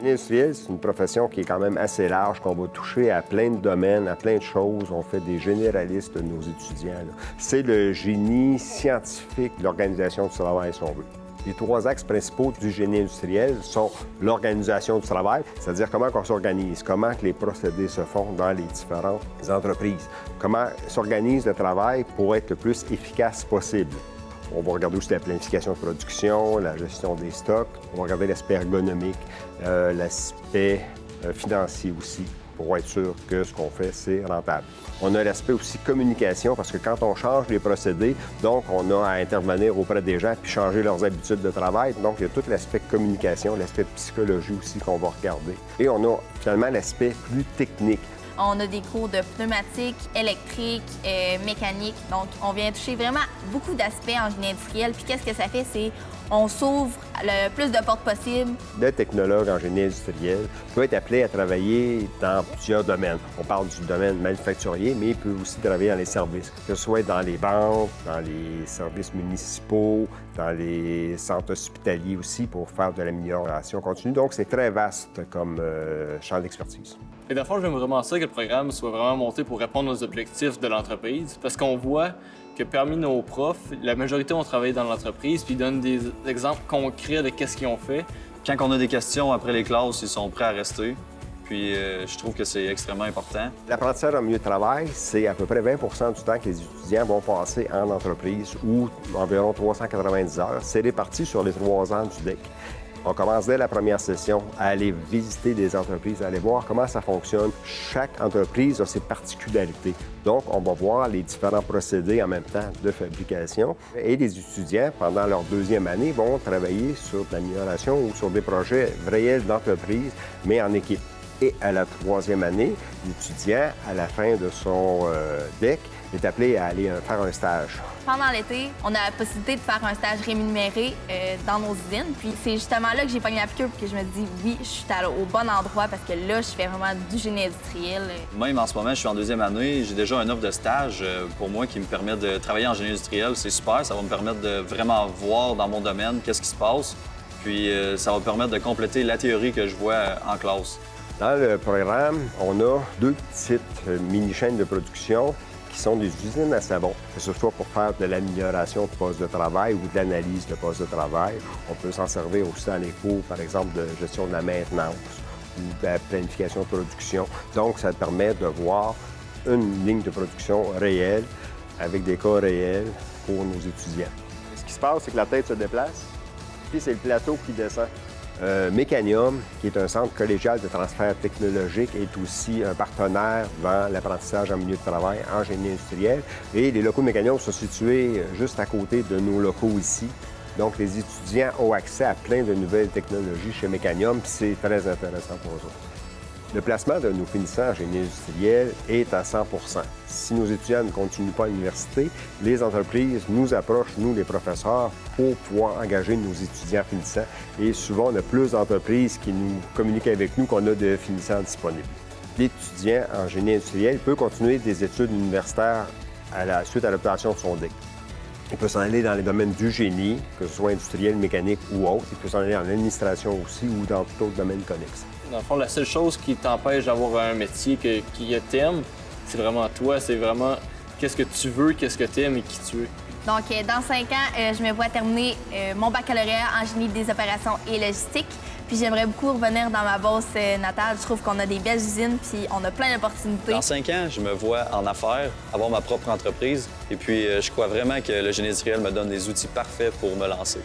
Génie industriel, c'est une profession qui est quand même assez large, qu'on va toucher à plein de domaines, à plein de choses. On fait des généralistes de nos étudiants, là. C'est le génie scientifique, l'organisation du travail, si on veut. Les 3 axes principaux du génie industriel sont l'organisation du travail, c'est-à-dire comment on s'organise, comment que les procédés se font dans les différentes entreprises, comment s'organise le travail pour être le plus efficace possible. On va regarder aussi la planification de production, la gestion des stocks, on va regarder l'aspect ergonomique, l'aspect financier aussi, pour être sûr que ce qu'on fait, c'est rentable. On a l'aspect aussi communication, parce que quand on change les procédés, donc on a à intervenir auprès des gens puis changer leurs habitudes de travail. Donc, il y a tout l'aspect communication, l'aspect psychologie aussi qu'on va regarder. Et on a finalement l'aspect plus technique. On a des cours de pneumatique, électrique, mécanique. Donc, on vient toucher vraiment beaucoup d'aspects en génie industriel. Puis qu'est-ce que ça fait? C'est on s'ouvre le plus de portes possible. Le technologue en génie industriel peut être appelé à travailler dans plusieurs domaines. On parle du domaine manufacturier, mais il peut aussi travailler dans les services, que ce soit dans les banques, dans les services municipaux, dans les centres hospitaliers aussi, pour faire de l'amélioration continue. Donc, c'est très vaste comme champ d'expertise. Et dans le fond, j'aime vraiment ça que le programme soit vraiment monté pour répondre aux objectifs de l'entreprise, parce qu'on voit que parmi nos profs, la majorité ont travaillé dans l'entreprise, puis ils donnent des exemples concrets de qu'est-ce qu'ils ont fait. Quand on a des questions après les classes, ils sont prêts à rester. Puis je trouve que c'est extrêmement important. L'apprentissage en milieu de travail, c'est à peu près 20 du temps que les étudiants vont passer en entreprise, ou environ 390 heures. C'est réparti sur les 3 ans du DEC. On commence dès la première session à aller visiter des entreprises, à aller voir comment ça fonctionne. Chaque entreprise a ses particularités. Donc, on va voir les différents procédés en même temps de fabrication. Et les étudiants, pendant leur 2e année, vont travailler sur de l'amélioration ou sur des projets réels d'entreprise, mais en équipe. Et à la 3e année, l'étudiant, à la fin de son DEC, est appelé à aller faire un stage. Pendant l'été, on a la possibilité de faire un stage rémunéré dans nos usines. Puis c'est justement là que j'ai pogné la piqûre et que je me dis oui, je suis au bon endroit parce que là, je fais vraiment du génie industriel. Même en ce moment, je suis en 2e année. J'ai déjà une offre de stage pour moi qui me permet de travailler en génie industriel. C'est super. Ça va me permettre de vraiment voir dans mon domaine qu'est-ce qui se passe. Puis ça va me permettre de compléter la théorie que je vois en classe. Dans le programme, on a 2 petites mini-chaînes de production qui sont des usines à savon, que ce soit pour faire de l'amélioration de postes de travail ou de l'analyse de postes de travail. On peut s'en servir aussi dans les cours, par exemple, de gestion de la maintenance ou de la planification de production. Donc, ça permet de voir une ligne de production réelle avec des cas réels pour nos étudiants. Ce qui se passe, c'est que la tête se déplace, puis c'est le plateau qui descend. Mécanium, qui est un centre collégial de transfert technologique, est aussi un partenaire dans l'apprentissage en milieu de travail en génie industriel. Et les locaux de Mécanium sont situés juste à côté de nos locaux ici. Donc, les étudiants ont accès à plein de nouvelles technologies chez Mécanium, puis c'est très intéressant pour eux. Le placement de nos finissants en génie industriel est à 100 Si nos étudiants ne continuent pas à l'université, les entreprises nous approchent, nous, les professeurs, pour pouvoir engager nos étudiants finissants. Et souvent, on a plus d'entreprises qui nous communiquent avec nous qu'on a de finissants disponibles. L'étudiant en génie industriel peut continuer des études universitaires suite à l'obtention de son DEC. Il peut s'en aller dans les domaines du génie, que ce soit industriel, mécanique ou autre. Il peut s'en aller en administration aussi ou dans tout autre domaine connexe. Dans le fond, la seule chose qui t'empêche d'avoir un métier qui t'aime, c'est vraiment toi. C'est vraiment qu'est-ce que tu veux, qu'est-ce que tu aimes et qui tu es. Donc, dans 5 ans, je me vois terminer mon baccalauréat en génie des opérations et logistique. Puis j'aimerais beaucoup revenir dans ma base natale. Je trouve qu'on a des belles usines puis on a plein d'opportunités. Dans 5 ans, je me vois en affaires, avoir ma propre entreprise. Et puis, je crois vraiment que le génie industriel me donne les outils parfaits pour me lancer.